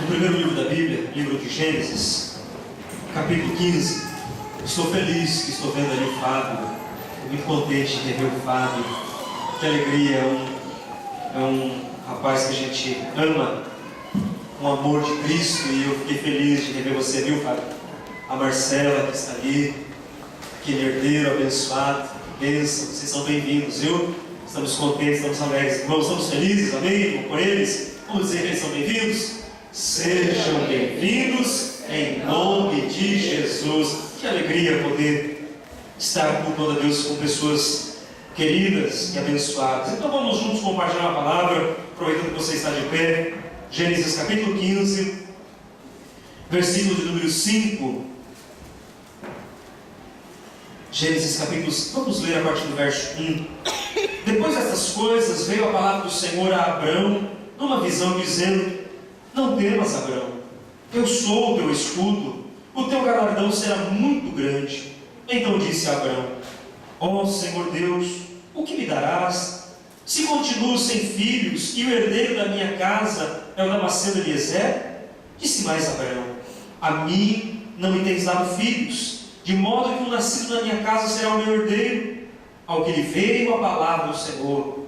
No primeiro livro da Bíblia, livro de Gênesis, capítulo 15, estou feliz que estou vendo ali o Fábio, estou muito contente de rever o Fábio, que alegria, é um rapaz que a gente ama, um amor de Cristo, e eu fiquei feliz de rever você, viu, Fábio? A Marcela que está ali, aquele herdeiro abençoado, bênção, vocês são bem-vindos, viu? Estamos contentes, estamos alegres, irmãos, estamos felizes, amém? Por eles, vamos dizer que eles são bem-vindos? Sejam bem-vindos em nome de Jesus. Que alegria poder estar cultuando a Deus com pessoas queridas e abençoadas. Então vamos juntos compartilhar a palavra, aproveitando que você está de pé. Gênesis capítulo 15, versículo de número 5. Gênesis capítulo 5, vamos ler a partir do verso 1. Depois destas coisas veio a palavra do Senhor a Abrão numa visão dizendo: não temas, Abrão, eu sou o teu escudo, o teu galardão será muito grande. Então disse Abrão: ó Senhor Deus, o que me darás? Se continuo sem filhos e o herdeiro da minha casa é o Damasceno Eliezer? Disse mais Abrão: a mim não me tens dado filhos, de modo que o nascido da minha casa será o meu herdeiro. Ao que lhe veio a palavra do Senhor: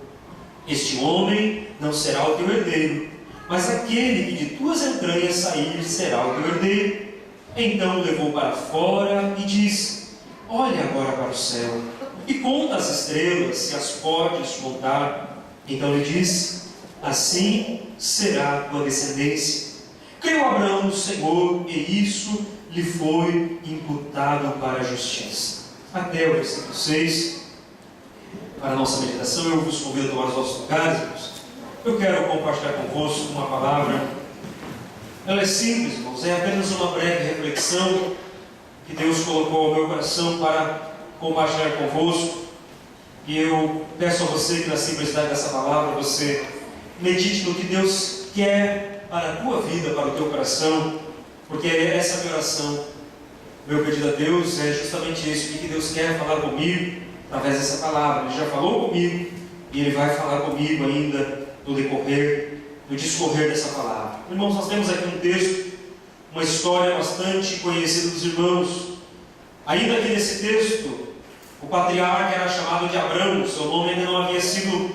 este homem não será o teu herdeiro, mas aquele que de tuas entranhas sair será o teu herdeiro. Então o levou para fora e disse: olha agora para o céu e conta as estrelas, se as podes contar. Então lhe disse: assim será a tua descendência. Creu Abraão no Senhor, e isso lhe foi imputado para a justiça. Até o versículo 6. Para a nossa meditação, eu vos convido a tomar os vossos lugares, irmãos. Eu quero compartilhar convosco uma palavra. Ela é simples, irmãos, é apenas uma breve reflexão que Deus colocou ao meu coração para compartilhar convosco. E eu peço a você que, na simplicidade dessa palavra, você medite no que Deus quer para a tua vida, para o teu coração, porque essa é a minha oração. Meu pedido a Deus é justamente isso: o que Deus quer falar comigo através dessa palavra. Ele já falou comigo e Ele vai falar comigo ainda no decorrer, no discorrer dessa palavra. Irmãos, nós temos aqui um texto, uma história bastante conhecida dos irmãos. Ainda que nesse texto, o patriarca era chamado de Abrão, seu nome ainda não havia sido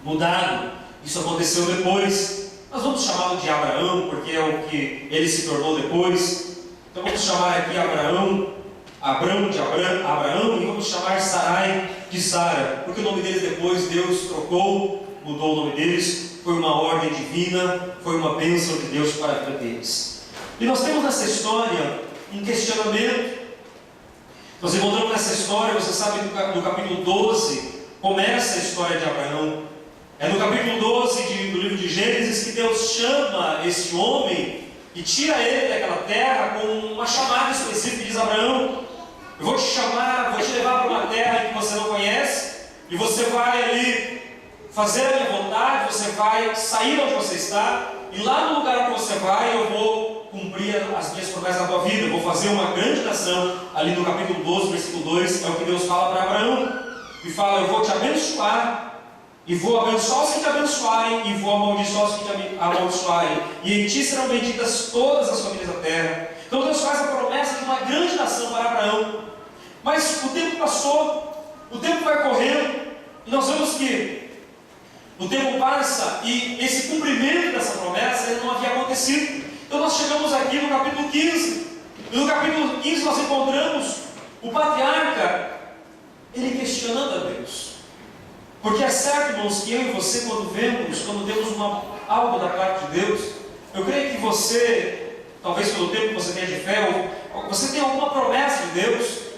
mudado. Isso aconteceu depois. Nós vamos chamá-lo de Abraão, porque é o que ele se tornou depois. Então vamos chamar aqui Abrão de Abraão, e vamos chamar Sarai de Sara, porque o nome deles depois Deus trocou, mudou o nome deles, foi uma ordem divina, foi uma bênção de Deus para a vida deles. E nós temos nessa história um questionamento. Nós encontramos nessa história, você sabe, no capítulo 12, começa a história de Abraão. É no capítulo 12 do livro de Gênesis que Deus chama este homem e tira ele daquela terra com uma chamada específica. Diz: Abraão, eu vou te chamar, vou te levar para uma terra que você não conhece, e você vai ali fazer a minha vontade, você vai sair onde você está, e lá no lugar onde você vai eu vou cumprir as minhas promessas na tua vida, eu vou fazer uma grande nação. Ali no capítulo 12, versículo 2, é o que Deus fala para Abraão, e fala: eu vou te abençoar, e vou abençoar os que te abençoarem, e vou amaldiçoar os que te amaldiçoarem, e em ti serão benditas todas as famílias da terra. Então Deus faz a promessa de uma grande nação para Abraão. Mas o tempo passou, o tempo vai correndo, e nós vemos que o tempo passa e esse cumprimento dessa promessa não havia acontecido. Então nós chegamos aqui no capítulo 15, e no capítulo 15 nós encontramos o patriarca, ele questionando a Deus. Porque é certo, irmãos, que eu e você, quando vemos algo da parte de Deus, eu creio que você, talvez pelo tempo que você tenha de fé, ou você tem alguma promessa de Deus.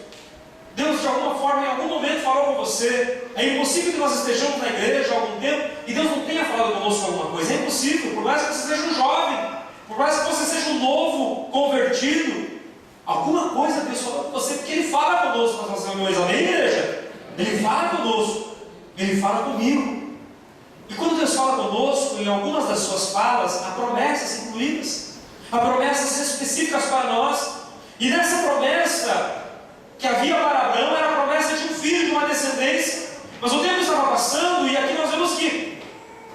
Deus de alguma forma, em algum momento falou com você. É impossível que nós estejamos na igreja há algum tempo e Deus não tenha falado conosco alguma coisa. É impossível, por mais que você seja um jovem, por mais que você seja um novo convertido, alguma coisa Deus falou com você, porque Ele fala conosco nas nossas reuniões. Amém, igreja? Ele fala conosco, Ele fala comigo. E quando Deus fala conosco, em algumas das suas falas, há promessas incluídas, há promessas específicas para nós. E nessa promessa que havia para Abraão era a promessa de um filho, de uma descendência. Mas o tempo estava passando, e aqui nós vemos que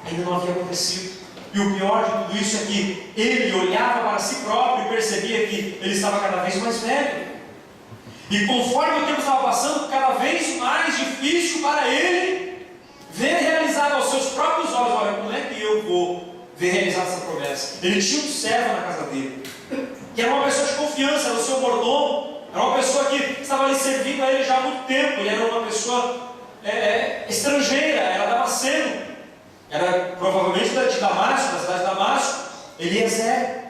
ainda não havia acontecido. E o pior de tudo isso é que ele olhava para si próprio e percebia que ele estava cada vez mais velho. E conforme o tempo estava passando, cada vez mais difícil para ele ver realizado aos seus próprios olhos. Olha, como é que eu vou ver realizada essa promessa? Ele tinha um servo na casa dele, que era uma pessoa de confiança, era o seu mordomo, era uma pessoa que estava ali servindo a ele já há muito tempo. Ele era uma pessoa estrangeira, era damasceno, era provavelmente de Damasco, da cidade de Damasco, Eliezer.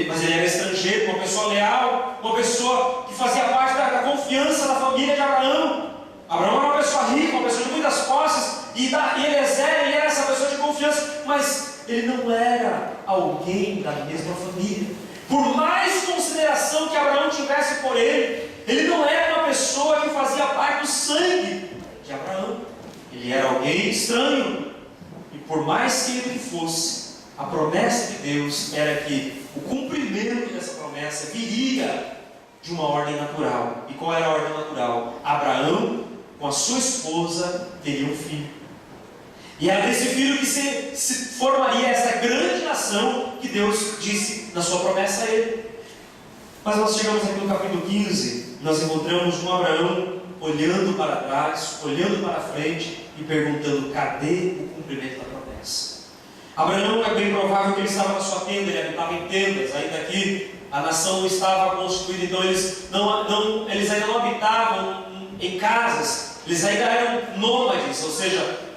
Mas ele era estrangeiro, uma pessoa leal, uma pessoa que fazia parte da confiança da família de Abraão. Abraão era uma pessoa rica, uma pessoa de muitas posses, e Eliezer, ele era essa pessoa de confiança, mas ele não era alguém da mesma família. Por mais consideração que Abraão tivesse por ele, ele não era uma pessoa que fazia parte do sangue de Abraão. Ele era alguém estranho. E por mais querido que fosse, a promessa de Deus era que o cumprimento dessa promessa viria de uma ordem natural. E qual era a ordem natural? Abraão, com a sua esposa, teria um filho. E era desse filho que se formaria essa grande nação que Deus disse na sua promessa a ele. Mas nós chegamos aqui no capítulo 15, nós encontramos um Abraão olhando para trás, olhando para frente e perguntando: cadê o cumprimento da promessa? Abraão, é bem provável que ele estava na sua tenda, ele habitava em tendas, ainda que a nação não estava constituída, então eles ainda não habitavam em casas, eles ainda eram nômades, ou seja,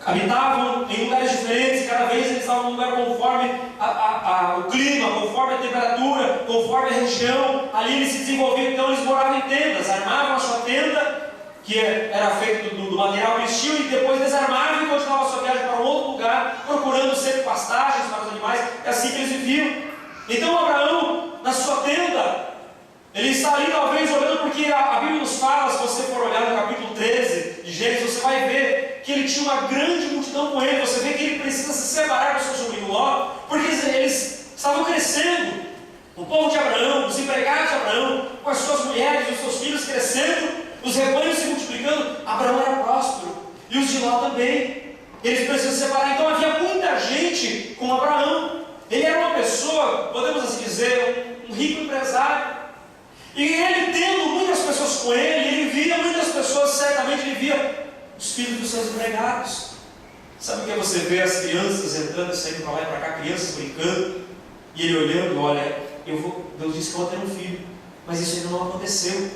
habitavam em lugares diferentes, e cada vez eles estavam num lugar conforme o clima, conforme a temperatura, conforme a região, ali eles se desenvolviam, então eles moravam em tendas, armavam a sua tenda, que era feito do material que eles tinham, e depois desarmavam e continuavam a sua viagem para um outro lugar, procurando sempre pastagens para os animais. É assim que eles viviam. Então Abraão, na sua tenda, ele está ali talvez olhando, porque a Bíblia nos fala, se você for olhar no capítulo 13 de Gênesis, você vai ver que ele tinha uma grande multidão com ele. Você vê que ele precisa se separar do seu sobrinho Ló, porque eles estavam crescendo. O povo de Abraão, os empregados de Abraão, com as suas mulheres, os seus filhos crescendo, os rebanhos se multiplicando. Abraão era próspero, e os de Ló também. Eles precisam se separar. Então havia muita gente com Abraão. Ele era uma pessoa, podemos assim dizer, um rico empresário. E ele, tendo muitas pessoas com ele via muitas pessoas, certamente ele via os filhos dos seus empregados. Sabe o que é você ver as crianças entrando e saindo para lá e para cá, crianças brincando, e ele olhando: olha, Deus disse que eu vou ter um filho, mas isso ainda não aconteceu.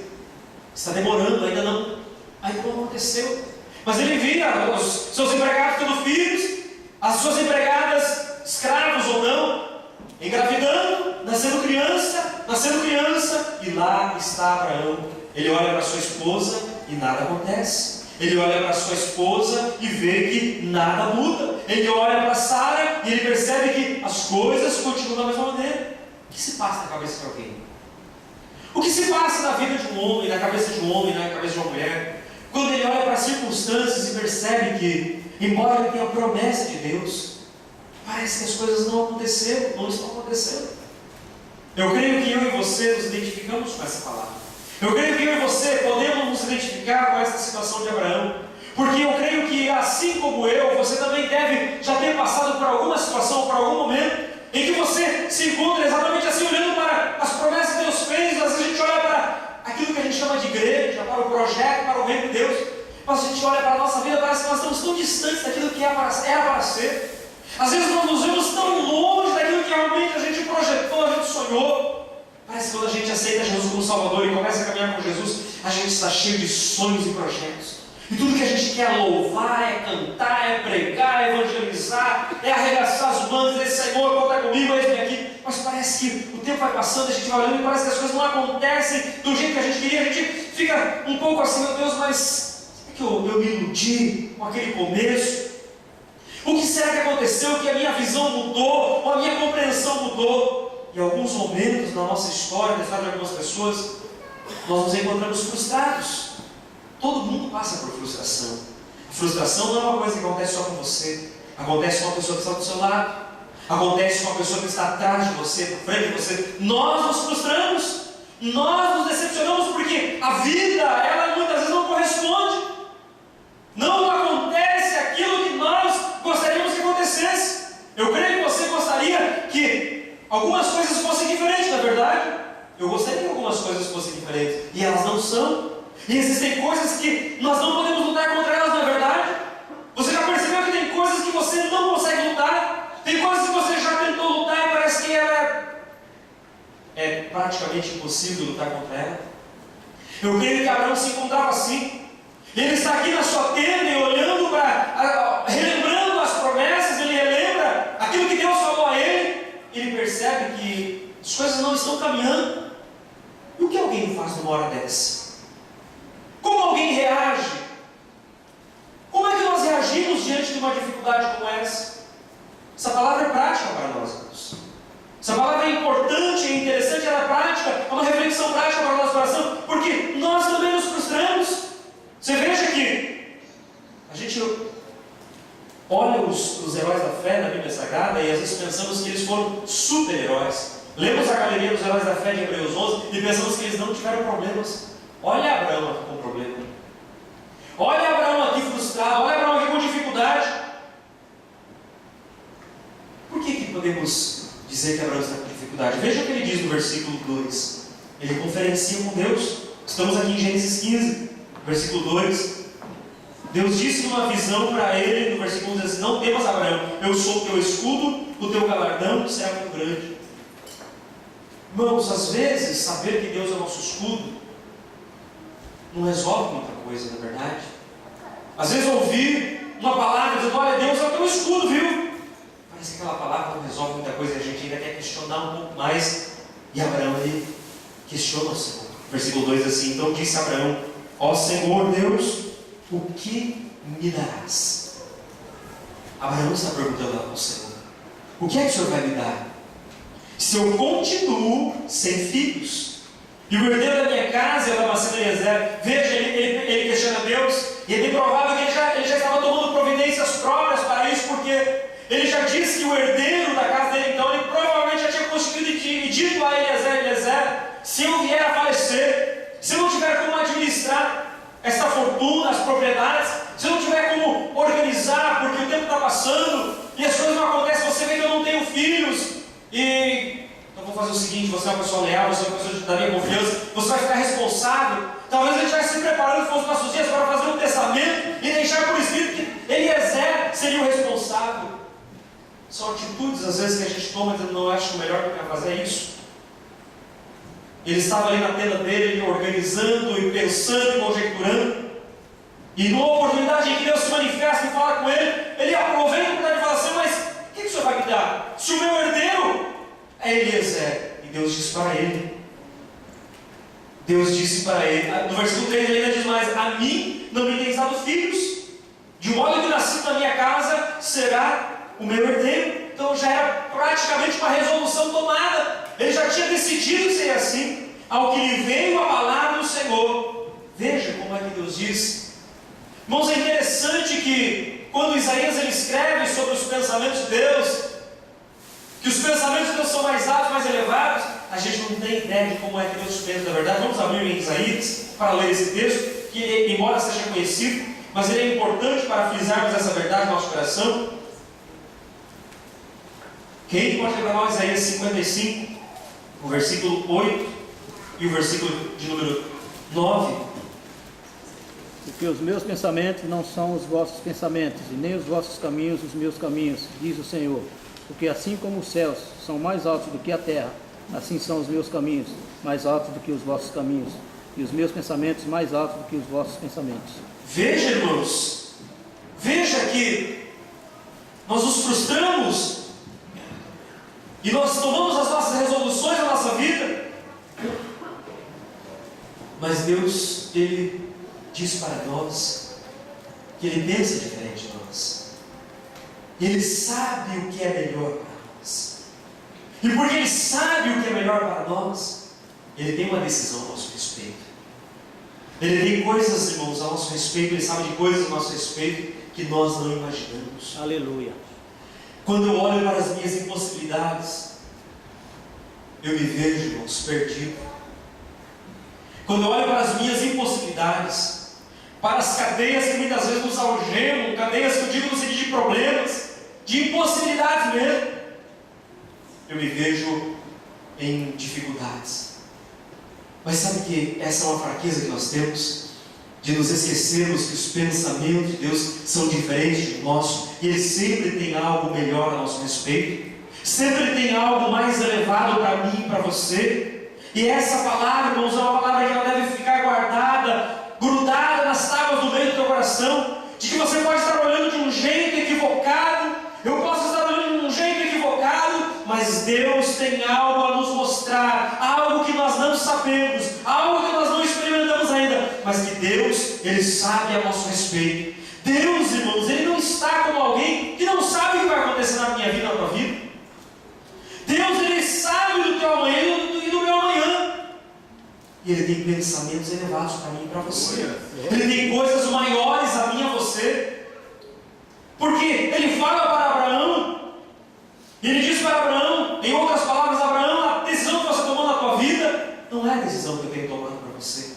Está demorando, ainda não aconteceu. Mas ele via os seus empregados tendo filhos, as suas empregadas, escravos ou não, engravidando, nascendo criança, e lá está Abraão. Ele olha para sua esposa e nada acontece. Ele olha para sua esposa e vê que nada muda. Ele olha para Sara e ele percebe que as coisas continuam da mesma maneira. O que se passa na cabeça de alguém? O que se passa na vida de um homem, na cabeça de um homem, na cabeça de uma mulher, quando ele olha para as circunstâncias e percebe que, embora ele tenha a promessa de Deus, parece que as coisas não estão acontecendo. Eu creio que eu e você nos identificamos com essa palavra. Eu creio que eu e você podemos nos identificar com essa situação de Abraão, porque eu creio que, assim como eu, você também deve já ter passado por alguma situação, por algum momento, em que você se encontra exatamente assim, olhando para as promessas que Deus fez. Às vezes a gente olha para aquilo que a gente chama de igreja, para o projeto, para o reino de Deus, mas a gente olha para a nossa vida, parece que nós estamos tão distantes daquilo que era para ser. Às vezes nós nos vemos tão longe daquilo que realmente a gente projetou, a gente sonhou. Parece que quando a gente aceita Jesus como Salvador e começa a caminhar com Jesus, a gente está cheio de sonhos e projetos. E tudo que a gente quer é louvar, é cantar, é pregar, é evangelizar, é arregaçar as mãos e dizer: Senhor, conta comigo, eis-me aqui. Mas parece que o tempo vai passando, a gente vai olhando e parece que as coisas não acontecem do jeito que a gente queria. A gente fica um pouco assim: meu Deus, mas será que eu me iludi com aquele começo? O que será que aconteceu? Que a minha visão mudou, ou a minha compreensão mudou? Em alguns momentos na nossa história, na história de algumas pessoas, nós nos encontramos frustrados. Todo mundo passa por frustração. A frustração não é uma coisa que acontece só com você. Acontece com uma pessoa que está do seu lado. Acontece com uma pessoa que está atrás de você, por frente de você. Nós nos frustramos. Nós nos decepcionamos porque a vida, ela muitas vezes não corresponde. Não acontece aquilo que nós gostaríamos que acontecesse. Eu creio que algumas coisas fossem diferentes, na verdade. Eu gostaria que algumas coisas fossem diferentes, e elas não são. E existem coisas que nós não podemos lutar contra elas, não é verdade? Você já percebeu que tem coisas que você não consegue lutar? Tem coisas que você já tentou lutar e parece que é praticamente impossível lutar contra ela. Eu creio que Abraão se encontrava assim. Ele está aqui na sua tenda e olhando relembrando as promessas, ele relembra aquilo que Deus falou a ele. Ele percebe que as coisas não estão caminhando. E o que alguém faz numa hora dessa? Como alguém reage? Como é que nós reagimos diante de uma dificuldade como essa? Essa palavra é prática para nós, irmãos. Essa palavra é importante, é interessante, ela é prática, é uma reflexão prática para o nosso coração, porque nós também nos frustramos. Você veja que a gente olha os heróis da fé na Bíblia Sagrada e às vezes pensamos que eles foram super-heróis. Lemos a galeria dos heróis da fé de Hebreus 11 e pensamos que eles não tiveram problemas. Olha Abraão aqui com problema. Olha Abraão aqui frustrado. Olha Abraão aqui com dificuldade. Por que podemos dizer que Abraão está com dificuldade? Veja o que ele diz no versículo 2. Ele conferencia com Deus. Estamos aqui em Gênesis 15, versículo 2. Deus disse numa visão para ele, no versículo 1, diz assim: não temas, Abraão, eu sou o teu escudo, o teu galardão será muito grande. Irmãos, às vezes, saber que Deus é o nosso escudo não resolve muita coisa, na verdade. Às vezes ouvir uma palavra dizendo: olha, Deus é o teu escudo, viu? Parece que aquela palavra não resolve muita coisa e a gente ainda quer questionar um pouco mais. E Abraão, ele questiona o Senhor. Versículo 2 assim: então disse Abraão: ó Senhor Deus, o que me darás? Abraão está perguntando ao Senhor: o que é que o Senhor vai me dar? Se eu continuo sem filhos, e o herdeiro da minha casa é o Damasceno Eliezer. Veja, ele questiona Deus, e é bem provável que ele já estava tomando providências próprias para isso, porque ele já disse que o herdeiro da casa dele, então, ele provavelmente já tinha constituído e dito a Eliezer: se eu vier a falecer, se eu não tiver como administrar essa fortuna, as propriedades, se eu não tiver como organizar, porque o tempo está passando e as coisas não acontecem, você vê que eu não tenho filhos, e então vou fazer o seguinte: você é uma pessoa leal, você é uma pessoa da minha confiança, você vai ficar responsável. Talvez a gente estivesse se preparando para os nossos dias para fazer um testamento e deixar por escrito que Eliezer seria o responsável. São atitudes às vezes que a gente toma dizendo: não, acho que o melhor que eu quero fazer é isso. Ele estava ali na tenda dele, organizando e pensando e conjecturando, e numa oportunidade em que Deus se manifesta e fala com ele, ele aproveita para falar assim: mas o que o Senhor vai me dar? Se o meu herdeiro é Eliezer. E Deus disse para ele, no versículo 3 ele ainda diz mais: a mim não me tens dado filhos, de modo que nascido na minha casa será o meu herdeiro. Então já era praticamente uma resolução tomada, ele já tinha decidido ser assim. Ao que lhe veio a palavra do Senhor. Veja como é que Deus diz. Irmãos, é interessante que quando Isaías ele escreve sobre os pensamentos de Deus, que os pensamentos de Deus são mais altos, mais elevados, a gente não tem ideia de como é que Deus pensa, na verdade. Vamos abrir em Isaías para ler esse texto, que embora seja conhecido, mas ele é importante para frisarmos essa verdade no nosso coração. Quem pode levar nós Isaías 55, o versículo 8 e o versículo de número 9. Porque os meus pensamentos não são os vossos pensamentos, e nem os vossos caminhos os meus caminhos, diz o Senhor. Porque assim como os céus são mais altos do que a terra, assim são os meus caminhos mais altos do que os vossos caminhos, e os meus pensamentos mais altos do que os vossos pensamentos. Veja, irmãos, veja que nós nos frustramos e nós tomamos as nossas resoluções na nossa vida, mas Deus, Ele diz para nós que Ele pensa diferente de nós. Ele sabe o que é melhor para nós. E porque Ele sabe o que é melhor para nós, Ele tem uma decisão a nosso respeito. Ele tem coisas, irmãos, a nosso respeito. Ele sabe de coisas a nosso respeito que nós não imaginamos. Aleluia. Quando eu olho para as minhas impossibilidades, eu me vejo, irmãos, perdido. Quando eu olho para as minhas impossibilidades, para as cadeias que muitas vezes nos algemam, cadeias que eu digo no sentido de problemas, de impossibilidades mesmo, eu me vejo em dificuldades. Mas sabe que essa é uma fraqueza que nós temos? De nos esquecermos que os pensamentos de Deus são diferentes do nosso, e Ele sempre tem algo melhor a nosso respeito, sempre tem algo mais elevado para mim e para você. E essa palavra, irmãos, é uma palavra que ela deve ficar guardada, grudada nas tábuas do meio do teu coração, de que você pode estar olhando de um jeito equivocado, eu posso estar olhando de um jeito equivocado, mas Deus tem algo a nos mostrar, algo que nós não sabemos, algo que nós não experimentamos ainda, mas que Deus, Ele sabe a nosso respeito. Deus, irmãos, Ele não está como alguém que não sabe o que vai acontecer na minha vida, na tua vida. Deus, Ele sabe do teu amanhã e do meu amanhã. E Ele tem pensamentos elevados para mim e para você. Ele tem coisas maiores a mim e a você. Porque Ele fala para Abraão, e Ele diz para Abraão, em outras palavras, Abraão, a decisão que você tomou na tua vida não é a decisão que eu tenho tomado para você.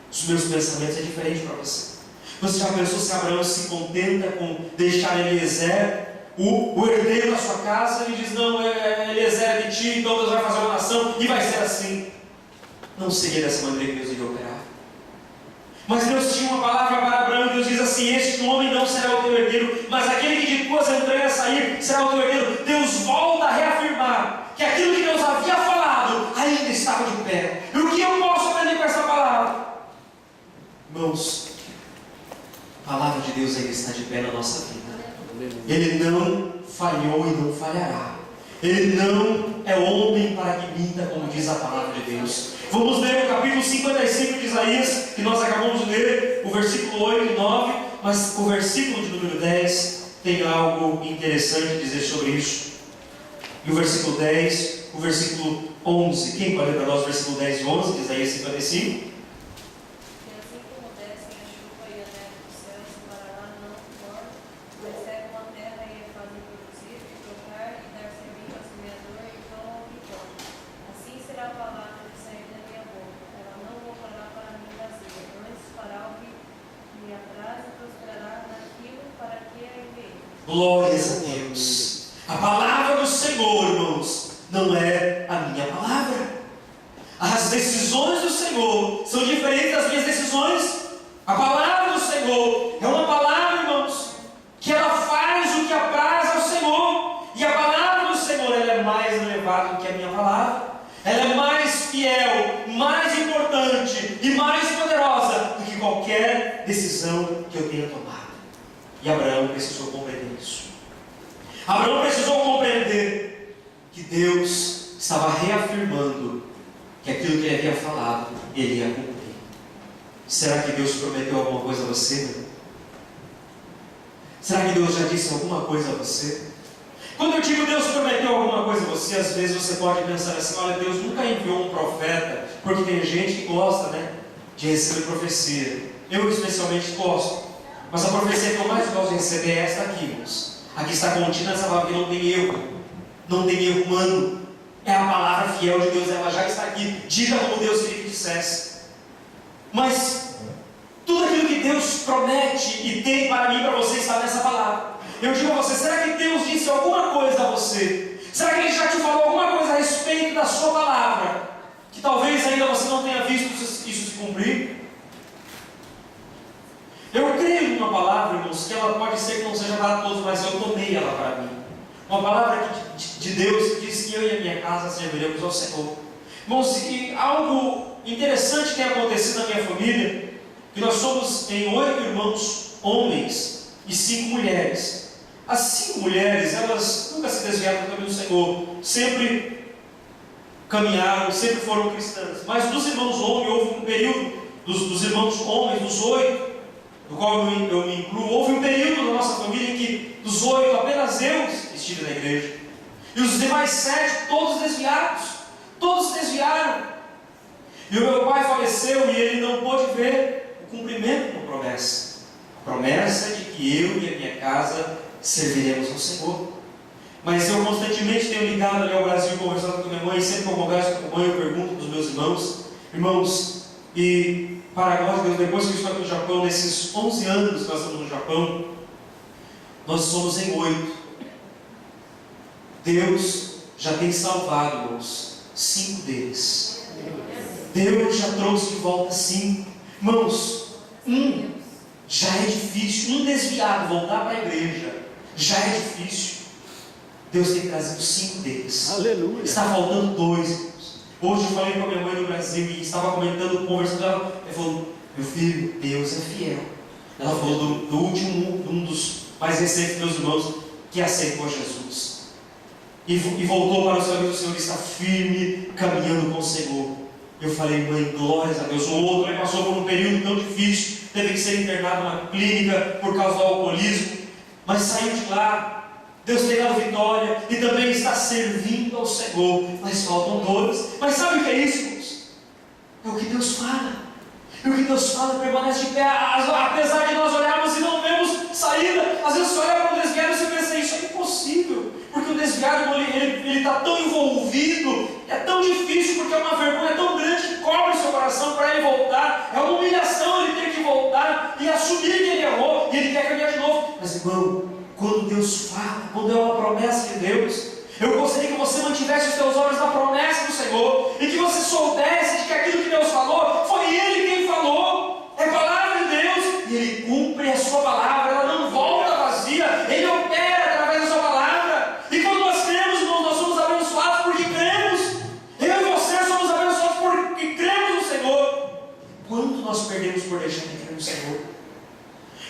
Os meus pensamentos é diferente para você. Você já pensou se Abraão se contenta com deixar Eliezer, o herdeiro da sua casa? Ele diz, não, Eliezer é de ti, então Deus vai fazer uma nação e vai ser assim. Não seria dessa maneira que Deus iria operar. Mas Deus tinha uma palavra para Abraão. Deus diz assim: este homem não será o teu herdeiro, mas aquele que de tuas entranhas sair será o teu herdeiro. Deus volta a reafirmar que aquilo que Deus havia falado ainda estava de pé. E o que eu posso aprender com essa palavra? Irmãos, a palavra de Deus ainda está de pé na nossa vida. Ele não falhou e não falhará. Ele não é homem para que minta, como diz a palavra de Deus. Vamos ler o capítulo 55 de Isaías, que nós acabamos de ler, o versículo 8 e 9, mas o versículo de número 10 tem algo interessante a dizer sobre isso. E o versículo 10, o versículo 11, quem pode ler para nós o versículo 10 e 11 de Isaías 55? Glórias a Deus. A palavra do Senhor, irmãos, não é a minha palavra. As decisões do Senhor são diferentes das minhas decisões. A palavra do Senhor é uma palavra, irmãos, que ela faz o que apraz ao Senhor. E a palavra do Senhor, ela é mais elevada do que a minha palavra. Ela é mais fiel, mais importante e mais poderosa do que qualquer decisão que eu tenha tomado. E Abraão precisou compreender isso. Abraão precisou compreender que Deus estava reafirmando que aquilo que ele havia falado, ele ia cumprir. Será que Deus prometeu alguma coisa a você? Será que Deus já disse alguma coisa a você? Quando eu digo Deus prometeu alguma coisa a você, às vezes você pode pensar assim: olha, Deus nunca enviou um profeta, porque tem gente que gosta, de receber profecia. Eu especialmente gosto. Mas a profecia que eu mais gosto de receber é esta aqui, irmãos. Aqui está contida essa palavra que não tem erro. Não tem erro humano. É a palavra fiel de Deus. Ela já está aqui. Diga como Deus queria que dissesse. Mas tudo aquilo que Deus promete e tem para mim e para você está nessa palavra. Eu digo a você: será que Deus disse alguma coisa a você? Será que Ele já te falou alguma coisa a respeito da sua palavra, que talvez ainda você não tenha visto isso se cumprir? Eu creio numa palavra, irmãos, que ela pode ser que não seja para todos, mas eu tomei ela para mim. Uma palavra de Deus que diz que eu e a minha casa serviremos ao Senhor. Irmãos, e algo interessante tem acontecido na minha família, que nós somos em 8 irmãos homens e 5 mulheres. As 5 mulheres, elas nunca se desviaram do caminho do Senhor, sempre caminharam, sempre foram cristãs. Mas dos irmãos homens, houve um período, dos irmãos homens, dos 8, do qual eu me incluo, houve um período na nossa família em que dos 8, apenas eu estive na igreja. E os demais 7, todos desviados. Todos desviaram. E o meu pai faleceu e ele não pôde ver o cumprimento da promessa. A promessa de que eu e a minha casa serviremos ao Senhor. Mas eu constantemente tenho ligado ali ao Brasil, conversado com minha mãe. Sempre que eu converso com a mãe, eu pergunto dos meus irmãos, e para a glória de Deus, depois que eu estou aqui no Japão, nesses 11 anos que nós estamos no Japão, nós somos em 8. Deus já tem salvado, irmãos, 5 deles. Deus já trouxe de volta 5. Irmãos, já é difícil. Um desviado voltar para a igreja já é difícil. Deus tem trazido 5 deles. Aleluia. Está faltando 2, irmãos. Hoje eu falei com a minha mãe no Brasil e estava comentando, conversando com ela. Ela falou: meu filho, Deus é fiel. Ela falou do último, um dos mais recentes meus irmãos que aceitou Jesus e voltou para os caminhos do Senhor, está firme, caminhando com o Senhor. Eu falei: mãe, glórias a Deus. O outro passou por um período tão difícil, teve que ser internado numa clínica por causa do alcoolismo, mas saiu de lá. Deus tem dado vitória e também está servindo ao Senhor. Mas faltam 2. Mas sabe o que é isso, irmãos? É o que Deus fala. E o que Deus fala permanece de pé, apesar de nós olharmos e não vemos saída. Às vezes você olha para o desviado e você pensa: isso é impossível, porque o desviado ele está tão envolvido, é tão difícil, porque é uma vergonha tão grande que cobre seu coração para ele voltar. É uma humilhação ele ter que voltar e assumir que ele errou e ele quer caminhar de novo. Mas, irmão, quando Deus fala, quando é uma promessa de Deus, eu gostaria que você mantivesse os teus olhos na promessa do Senhor e que você soubesse de que aquilo que Deus falou, foi Ele quem falou. É palavra de Deus e Ele cumpre a sua palavra. Ela não volta vazia. Ele opera através da sua palavra. E quando nós cremos, irmãos, nós somos abençoados porque cremos. Eu e você somos abençoados porque cremos no Senhor. Quanto nós perdemos por deixar de crer no Senhor?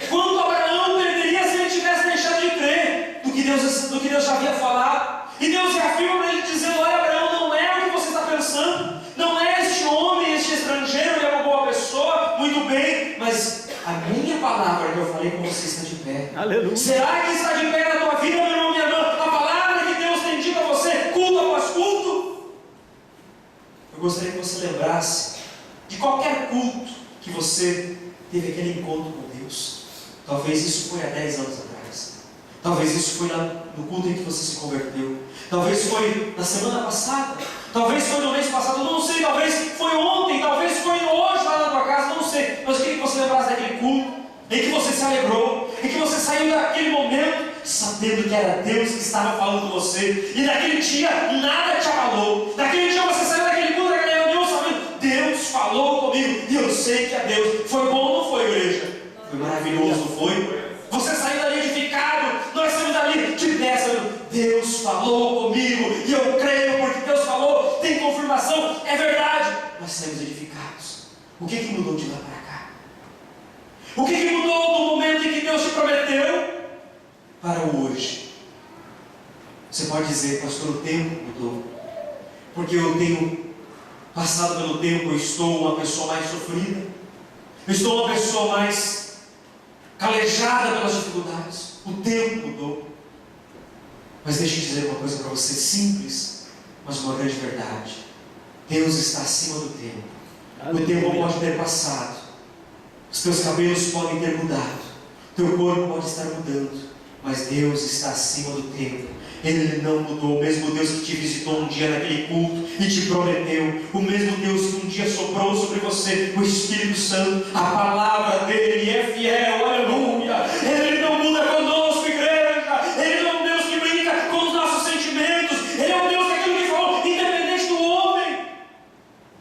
Quanto Abraão perderia se ele tivesse deixado de crer do que Deus já havia falado? E Deus reafirma para ele, dizendo: olha, Abraão, não é o que você está pensando, não é este homem, este estrangeiro, ele é uma boa pessoa, muito bem, mas a minha palavra que eu falei com você está de pé. Aleluia. Será que está de pé na tua vida, meu irmão, minha irmã? A palavra que Deus tem dito a você, culto após culto? Eu gostaria que você lembrasse de qualquer culto que você teve aquele encontro com Deus. Talvez isso foi há 10 anos atrás. Talvez isso foi no culto em que você se converteu. Talvez foi na semana passada. Talvez foi no mês passado. Não sei. Talvez foi ontem. Talvez foi hoje lá na tua casa. Não sei. Mas eu queria que você lembrasse daquele culto em que você se alegrou, em que você saiu daquele momento sabendo que era Deus que estava falando com você. E naquele dia nada te abalou. Naquele dia você saiu daquele culto, daquele reunião, sabendo: Deus falou comigo. E eu sei que é Deus. Foi bom ou não foi, igreja? Foi maravilhoso, não foi? Você saiu dali edificado. Nós saímos dali de pé, sabendo: Deus falou comigo e eu creio, porque Deus falou, tem confirmação, é verdade. Nós saímos edificados. O que mudou de lá para cá? O que mudou do momento em que Deus te prometeu para o hoje? Você pode dizer: pastor, o tempo mudou, porque eu tenho passado pelo tempo, eu estou uma pessoa mais sofrida, eu estou uma pessoa mais calejada pelas dificuldades. O tempo mudou. Mas deixa eu dizer uma coisa para você, simples, mas uma grande verdade: Deus está acima do tempo. O tempo pode ter passado, os teus cabelos podem ter mudado, teu corpo pode estar mudando, mas Deus está acima do tempo. Ele não mudou. O mesmo Deus que te visitou um dia naquele culto e te prometeu, o mesmo Deus que um dia soprou sobre você o Espírito Santo, a palavra dele é fiel, aleluia. Ele não muda conosco, igreja. Ele não é um Deus que brinca com os nossos sentimentos. Ele é um Deus que aquilo que falou, independente do homem.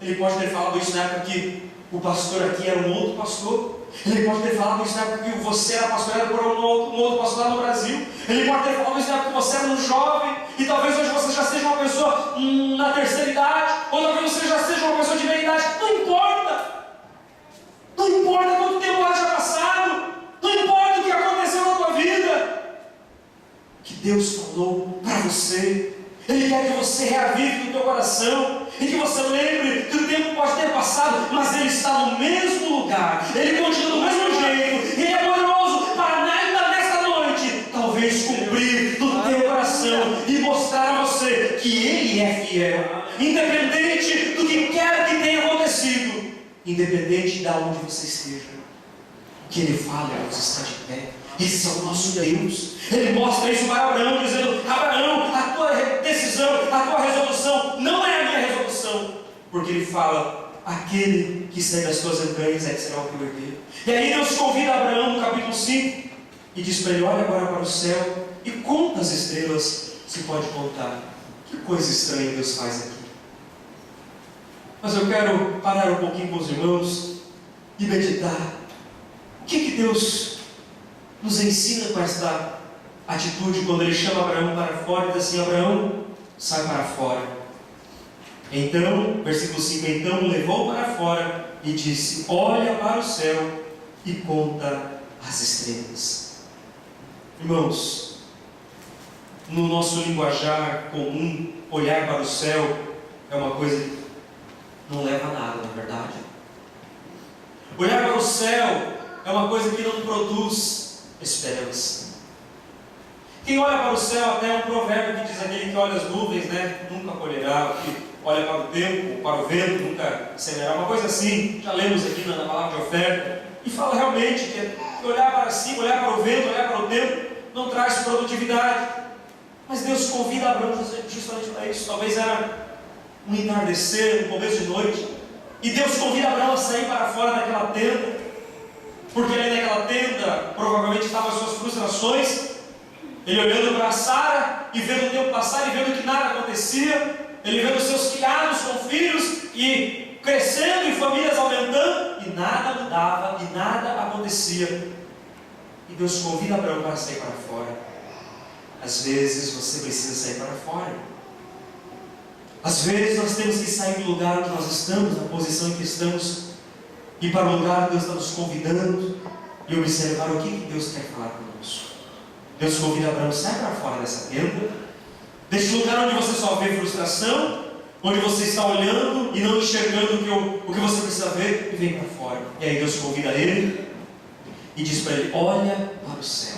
Ele pode ter falado isso na época que o pastor aqui era um outro pastor. Ele pode ter falado isso na época que você era pastoreado por um outro pastor lá no Brasil. Ele pode ter falado isso na época que você era um jovem, e talvez hoje você já seja uma pessoa na terceira idade, ou talvez você já seja uma pessoa de meia idade. Não importa. Não importa quanto tempo lá já passado. Não importa o que aconteceu na tua vida. O que Deus falou para você, Ele quer que você reavive no teu coração e que você lembre que o tempo pode ter passado, mas Ele está no mesmo lugar. Ele continua do mesmo jeito. Ele é poderoso para ainda nesta noite talvez cumprir no teu coração e mostrar a você que Ele é fiel, independente do que quer que tenha acontecido, independente de onde você esteja. O que Ele fala, você está de pé. Esse é o nosso Deus. Ele mostra isso para Abraão, dizendo: Abraão, a tua decisão, a tua resolução não é a minha resolução. Porque Ele fala: aquele que segue as tuas entranhas é que será o teu herdeiro. E aí Deus convida Abraão no capítulo 5 e diz para ele: olha agora para o céu e conta as estrelas, se pode contar. Que coisa estranha Deus faz aqui. Mas eu quero parar um pouquinho com os irmãos e meditar. O que Deus nos ensina com esta atitude quando Ele chama Abraão para fora e diz assim: Abraão, sai para fora. Então, versículo 5, então o levou para fora e disse: olha para o céu e conta as estrelas. Irmãos, no nosso linguajar comum, olhar para o céu é uma coisa que não leva a nada, na verdade. Olhar para o céu é uma coisa que não produz esperança. Quem olha para o céu, até é um provérbio que diz: aquele que olha as nuvens, nunca colherá, o que olha para o tempo, para o vento, nunca semeará. Uma coisa assim, já lemos aqui na palavra de oferta, e fala realmente que olhar para cima, olhar para o vento, olhar para o tempo, não traz produtividade. Mas Deus convida Abraão justamente para isso. Talvez era um entardecer, um começo de noite, e Deus convida Abraão a sair para fora daquela tenda, porque ali naquela tenda provavelmente estavam as suas frustrações. Ele olhando para Sara e vendo o tempo passar e vendo que nada acontecia, ele vendo seus criados com filhos e crescendo e famílias aumentando, e nada mudava e nada acontecia. E Deus convida Abraão para sair para fora. Às vezes você precisa sair para fora. Às vezes nós temos que sair do lugar onde nós estamos, na posição em que estamos, e para o lugar que Deus está nos convidando, e observar o que Deus quer falar conosco. Deus convida Abraão: sai para fora dessa tenda, desse lugar onde você só vê frustração, onde você está olhando e não enxergando o que você precisa ver, e vem para fora. E aí Deus convida ele e diz para ele: olha para o céu.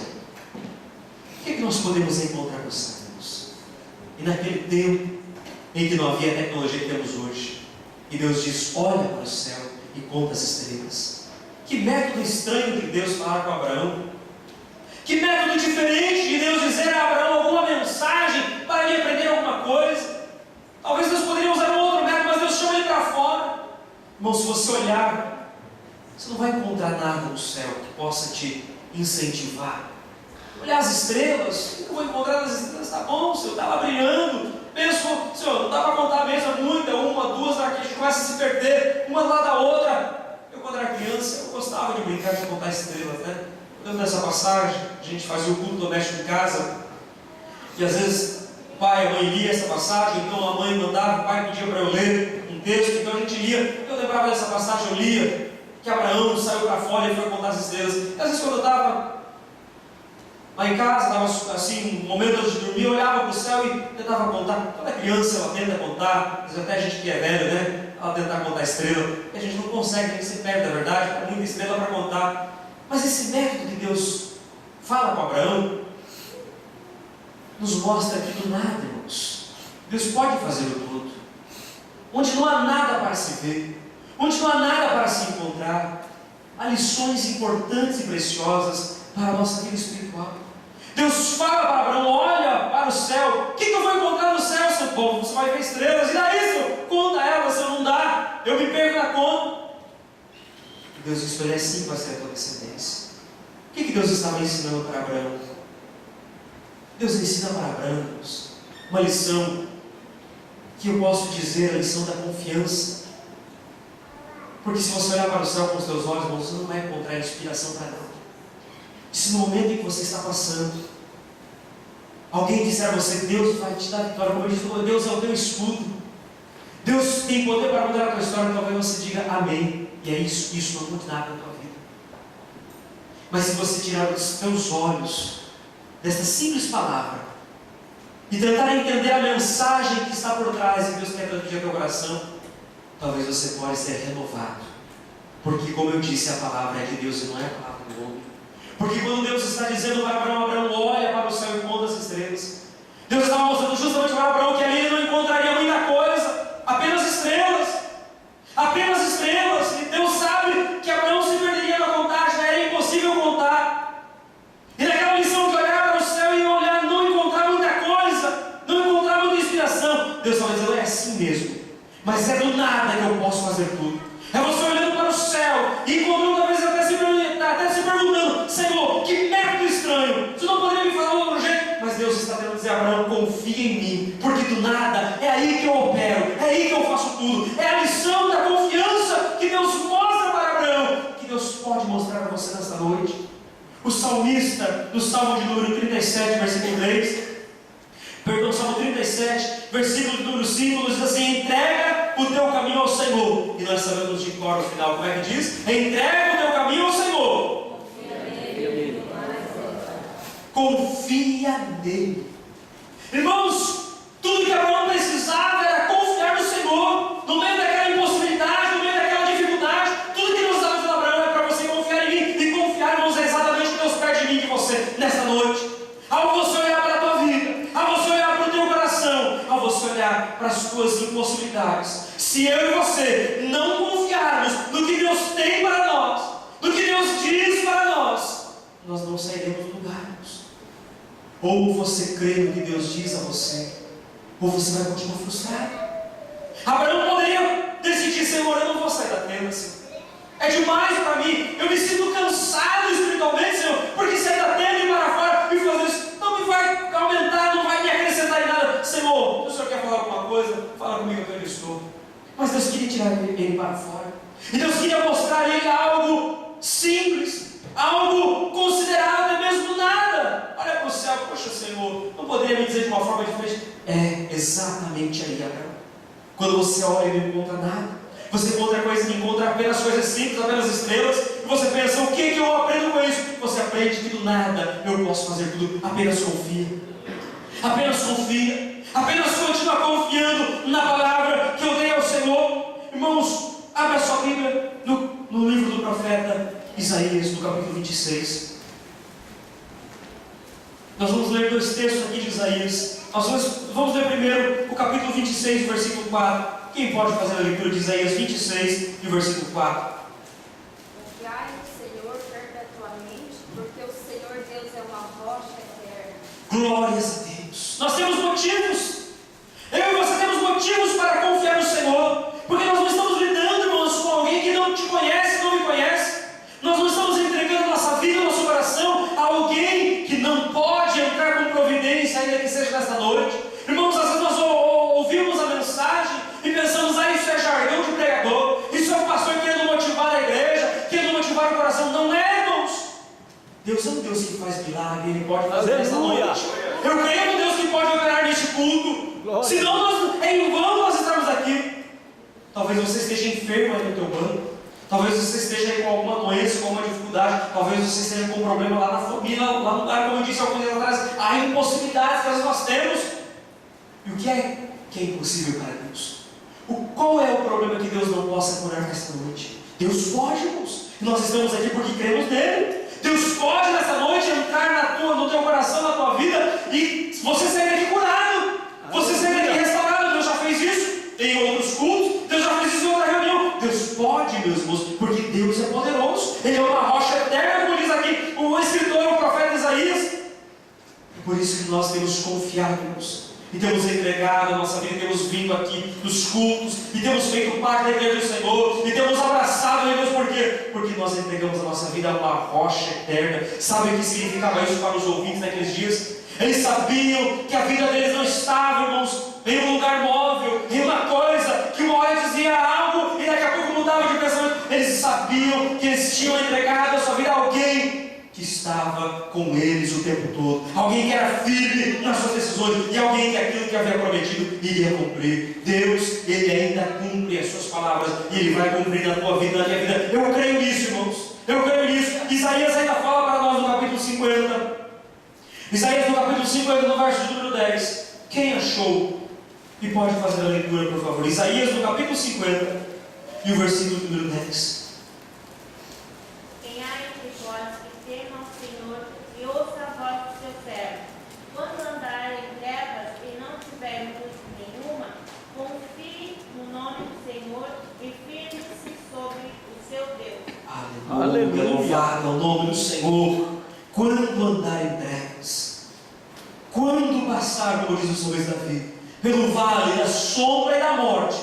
O que nós podemos encontrar no céu, Deus? E naquele tempo em que não havia a tecnologia que temos hoje, e Deus diz: olha para o céu e conta as estrelas. Que método estranho de Deus falar com Abraão. Que método diferente de Deus dizer a Abraão alguma mensagem para ele aprender alguma coisa. Talvez Deus poderia usar um outro método, mas Deus chama ele para fora. Irmão, se você olhar, você não vai encontrar nada no céu que possa te incentivar. Olhar as estrelas, eu vou encontrar as estrelas, tá bom, Senhor, está lá brilhando. Penso, Senhor, não dá para contar mesmo, muita, uma, duas, daqui a gente começa a se perder, uma do lado da outra. Eu, quando era criança, eu gostava de brincar de contar estrelas, Dentro dessa passagem, a gente fazia o culto doméstico em casa, e às vezes o pai e a mãe lia essa passagem, então a mãe mandava, o pai pedia para eu ler um texto, então a gente lia. Eu lembrava dessa passagem, eu lia que Abraão saiu para fora e foi contar as estrelas. E às vezes quando eu estava lá em casa, estava assim, um momento antes de dormir, eu olhava para o céu e tentava contar. Toda criança ela tenta contar, às vezes até a gente que é velho, ela tenta contar estrela, e a gente não consegue, a gente se perde, na verdade, tem muita estrela para contar. Mas esse método que Deus fala com Abraão nos mostra que do nada, irmãos, Deus pode fazer o tudo. Onde não há nada para se ver, onde não há nada para se encontrar, há lições importantes e preciosas para a nossa vida espiritual. Deus fala para Abraão: olha para o céu. O que eu vou encontrar no céu, seu povo? Você vai ver estrelas. E daí, Senhor? Conta elas, se não dá, eu me perco na conta. E Deus diz para ele: assim vai ser a tua descendência. O que Deus estava ensinando para Abraão? Deus ensina para Abraão uma lição que eu posso dizer, a lição da confiança. Porque se você olhar para o céu com os teus olhos, você não vai encontrar inspiração para nada. Se no momento em que você está passando, alguém disser a você: Deus vai te dar vitória, como eu disse, Deus é o teu escudo, Deus tem poder para mudar a tua história, talvez você diga amém, e é isso não muda nada na tua vida. Mas se você tirar os teus olhos desta simples palavra e tentar entender a mensagem que está por trás e Deus quer transmitir ao teu coração, talvez você possa ser renovado. Porque, como eu disse, a palavra é de Deus e não é a palavra do homem. Porque quando Deus está dizendo para Abraão: Abraão, olha para o céu e conta as estrelas, Deus estava mostrando justamente para Abraão que ali ele não encontraria muita coisa, apenas estrelas. Apenas estrelas. E Deus sabe que Abraão se perderia na contagem, era impossível contar. E naquela lição de olhar para o céu e olhar, não encontrar muita coisa, não encontrar muita inspiração, Deus estava dizendo: é assim mesmo, mas é do nada que eu posso fazer tudo. É você olhando para o céu e encontrando, talvez até se perguntando: Senhor, que método estranho, você não poderia me falar de outro jeito? Mas Deus está tentando dizer a Abraão: confia em mim, porque do nada é aí que eu opero, é aí que eu faço tudo. É a lição da confiança que Deus mostra para Abraão, que Deus pode mostrar a você nesta noite. O salmista, no Salmo de número 37, versículo 3, Salmo 37, versículo de número 5, nos diz assim: entrega o teu caminho ao Senhor. E nós sabemos de cor no final, como é que diz? Entrega o teu caminho ao Senhor. Confia nele. Irmãos, tudo que Abraão precisava era confiar no Senhor. No meio daquela impossibilidade, no meio daquela dificuldade, tudo que Deus estava dizendo a Abraão é para você confiar em mim. E confiar, irmãos, é exatamente o que Deus pede de mim e de você nesta noite. Ao você olhar para a tua vida, ao você olhar para o teu coração, ao você olhar para as tuas impossibilidades, se eu e você não confiarmos no que Deus tem para nós, no que Deus diz para nós, nós não sairemos do lugar. Ou você crê no que Deus diz a você, ou você vai continuar frustrado. Abraão poderia decidir: Senhor, eu não vou sair da tenda, Senhor. É demais para mim, eu me sinto cansado espiritualmente, Senhor, porque sair da tenda e ir para fora e fazer isso não me vai aumentar, não vai me acrescentar em nada. Senhor, o Senhor quer falar alguma coisa? Fala comigo que eu estou. Mas Deus queria tirar ele para fora, e Deus queria mostrar a ele algo simples, algo considerável, é mesmo nada. Olha para o céu: poxa, Senhor, não poderia me dizer de uma forma diferente? É exatamente aí, Abraão. Quando você olha e não encontra nada, você encontra apenas coisas simples, apenas estrelas, e você pensa: o que eu aprendo com isso? Você aprende que do nada eu posso fazer tudo. Apenas confia, apenas confia, apenas continua confiando na palavra que eu dei ao Senhor. Irmãos, abra a sua Bíblia no livro do profeta Isaías, no capítulo 26. Nós vamos ler dois textos aqui de Isaías. Nós vamos ler primeiro o capítulo 26, versículo 4. Quem pode fazer a leitura de Isaías 26, e o versículo 4? Confiai no Senhor perpetuamente, porque o Senhor Deus é uma rocha eterna. Glórias a Deus. Nós temos motivos. Eu e você temos motivos para confiar no Senhor, porque nós não estamos lidando, irmãos, com alguém que não te conhece, não me conhece. Nós não estamos entregando nossa vida, nosso coração a alguém que não pode entrar com providência, ainda que seja nesta noite. Irmãos, às vezes nós ouvimos a mensagem e pensamos: isso é jargão de pregador, isso é o pastor querendo motivar a igreja, querendo motivar o coração. Não é, irmãos. Deus é um Deus que faz milagre, Ele pode fazer nesta noite. Eu creio no Deus que pode operar neste culto. Senão é em vão nós estarmos aqui. Talvez você esteja enfermo aí no teu banco. Talvez você esteja aí com alguma doença, com alguma dificuldade. Talvez você esteja com um problema lá na família, lá no lugar, como eu disse alguns dias atrás. Há impossibilidades que nós temos. E o que é impossível para Deus? Qual é o problema que Deus não possa curar nesta noite? Deus pode, irmãos. Nós estamos aqui porque cremos nele. Deus pode nessa noite entrar no teu coração, na tua vida, e você sair daqui curado. Você sair daqui restaurado. Deus já fez isso em outros cultos. Deus já fez isso em outra reunião. Deus pode, meus irmãos, porque Deus é poderoso. Ele é uma rocha eterna, como diz aqui o escritor, o profeta Isaías. É por isso que nós temos confiado, irmãos, e temos entregado a nossa vida, temos vindo aqui nos cultos, e temos feito parte da igreja do Senhor, e temos abraçado a Deus. Por quê? Porque nós entregamos a nossa vida a uma rocha eterna. Sabe o que significava isso para os ouvintes naqueles dias? Eles sabiam que a vida deles não estava, irmãos, em um lugar móvel, em uma coisa que uma hora dizia algo e daqui a pouco mudava de pensamento. Eles sabiam que eles tinham entregado a sua vida a alguém que estava com eles o tempo todo, alguém que era firme nas suas decisões, e alguém que aquilo que havia prometido iria cumprir. Deus, Ele ainda cumpre as suas palavras, e Ele vai cumprir na tua vida, na minha vida. Eu creio nisso, irmãos, eu creio nisso. Isaías ainda fala para nós no capítulo 50, Isaías no capítulo 50, no verso de número 10. Quem achou? E pode fazer a leitura, por favor. Isaías no capítulo 50 e o versículo de número 10. Quem há entre vós que tema ao Senhor e ouça a voz do seu servo. Quando andar em trevas e não tiver luz nenhuma, confie no nome do Senhor e firme-se sobre o seu Deus. Aleluia. Louvado é o nome do Senhor. Quando andar em trevas, quando passar, como diz o salmista Davi, pelo vale da sombra e da morte,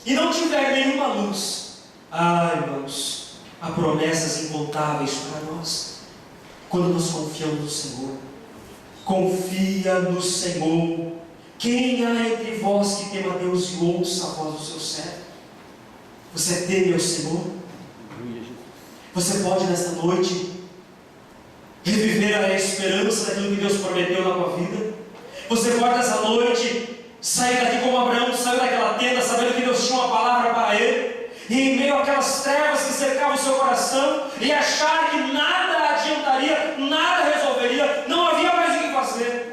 e não tiver nenhuma luz, irmãos, há promessas incontáveis para nós, quando nós confiamos no Senhor. Confia no Senhor. Quem há entre vós que tema a Deus e ouça a voz do seu servo? Você teme ao Senhor? Você pode nesta noite reviver a esperança daquilo que Deus prometeu na tua vida? Você pode nessa noite sair daqui como Abraão saiu daquela tenda, sabendo que Deus tinha uma palavra para ele, e em meio àquelas trevas que cercavam o seu coração, e achar que nada adiantaria, nada resolveria, não havia mais o que fazer.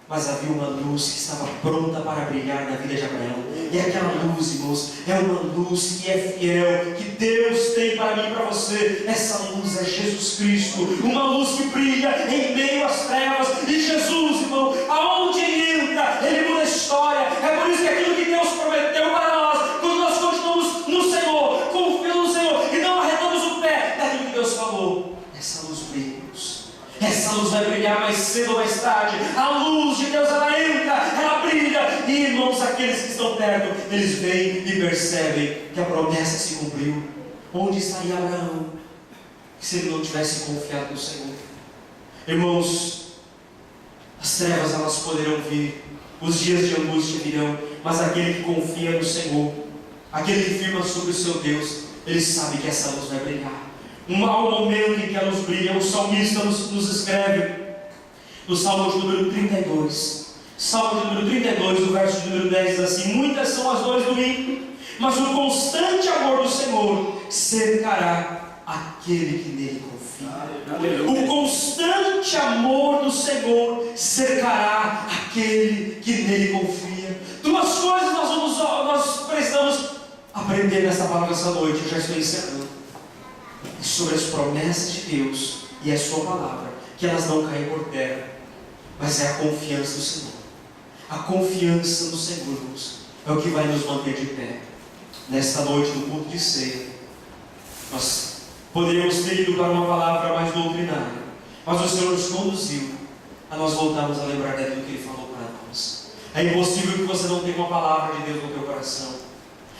Mas havia uma luz que estava pronta para brilhar na vida de Abraão. E aquela luz, irmãos, é uma luz que é fiel, que Deus tem para mim e para você. Essa luz é Jesus Cristo, uma luz que brilha em meio às trevas. E Jesus, irmão, aonde Ele entra, Ele muda a história. É por isso que aquilo que Deus prometeu para nós, quando nós continuamos no Senhor, confiando no Senhor e não arredamos o pé daquilo que Deus falou, essa luz brilha. Essa luz vai brilhar mais cedo ou mais tarde. A luz de Deus, ela entra, ela brilha. E irmãos, aqueles que estão perto, eles veem e percebem que a promessa se cumpriu. Onde estaria Abraão se ele não tivesse confiado no Senhor? Irmãos, as trevas elas poderão vir, os dias de angústia virão, mas aquele que confia no Senhor, aquele que firma sobre o seu Deus, ele sabe que essa luz vai brilhar. Um mau momento em que a luz brilha, o salmista nos escreve no Salmo de número 32. Salmo de número 32, o verso de número 10 diz assim: muitas são as dores do ímpio, mas o constante amor do Senhor cercará aquele que nele confia. O constante amor do Senhor cercará aquele que nele confia. Duas coisas nós precisamos aprender nessa palavra essa noite. Eu já estou encerrando. Sobre as promessas de Deus e a sua palavra, que elas não caem por terra, mas é a confiança no Senhor. A confiança no Senhor, irmãos, é o que vai nos manter de pé. Nesta noite do culto de ceia, nós poderíamos ter ido para uma palavra mais doutrinária, mas o Senhor nos conduziu a nós voltarmos a lembrar daquilo que Ele falou para nós. É impossível que você não tenha uma palavra de Deus no teu coração.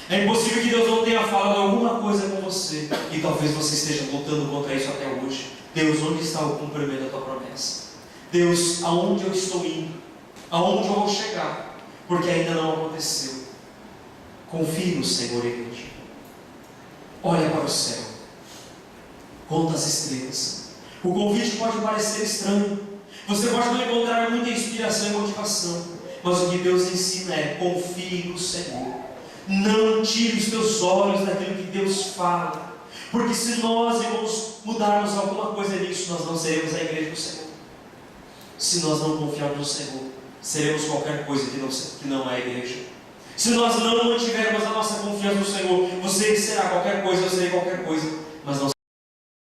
É impossível que Deus não tenha falado alguma coisa com você, e talvez você esteja lutando contra isso até hoje. Deus, onde está o cumprimento da tua promessa? Deus, aonde eu estou indo? Aonde eu vou chegar? Porque ainda não aconteceu. Confie no Senhor, igreja. Olha para o céu. Conta as estrelas. O convite pode parecer estranho. Você pode não encontrar muita inspiração e motivação, mas o que Deus ensina é: confie no Senhor. Não tire os teus olhos daquilo que Deus fala, porque se nós, irmãos, mudarmos alguma coisa nisso, nós não seremos a igreja do Senhor. Se nós não confiarmos no Senhor, seremos qualquer coisa que não é a igreja. Se nós não mantivermos a nossa confiança no Senhor, você será qualquer coisa, você